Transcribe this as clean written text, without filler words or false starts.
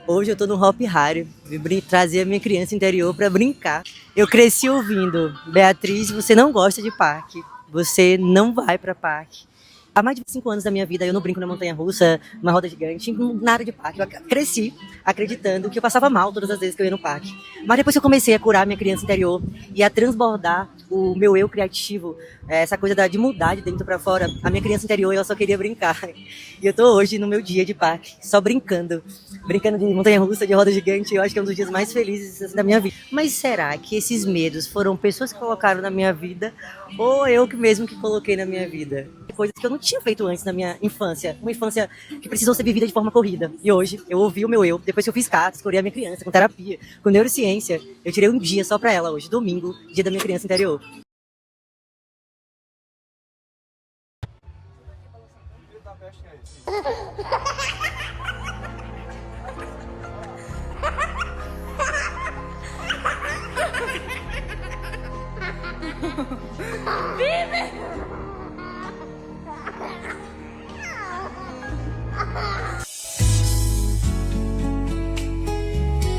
Hoje eu tô no Hop Hari, trazer a minha criança interior pra brincar. Eu cresci ouvindo, Beatriz, você não gosta de parque, você não vai pra parque. Há mais de 5 anos da minha vida eu não brinco na montanha-russa, numa roda gigante, nada de parque. Eu cresci acreditando que eu passava mal todas as vezes que eu ia no parque. Mas depois que eu comecei a curar minha criança interior e a transbordar o meu eu criativo, essa coisa de mudar de dentro pra fora, a minha criança interior ela só queria brincar. E eu tô hoje no meu dia de parque, só brincando. Brincando de montanha-russa, de roda gigante, eu acho que é um dos dias mais felizes assim, da minha vida. Mas será que esses medos foram pessoas que colocaram na minha vida ou eu que mesmo que coloquei na minha vida? Coisas que eu não tinha feito antes na minha infância. Uma infância que precisou ser vivida de forma corrida. E hoje eu ouvi o meu eu, depois que eu fiz CAT, escolhi a minha criança com terapia, com neurociência. Eu tirei um dia só pra ela hoje, domingo, dia da minha criança interior.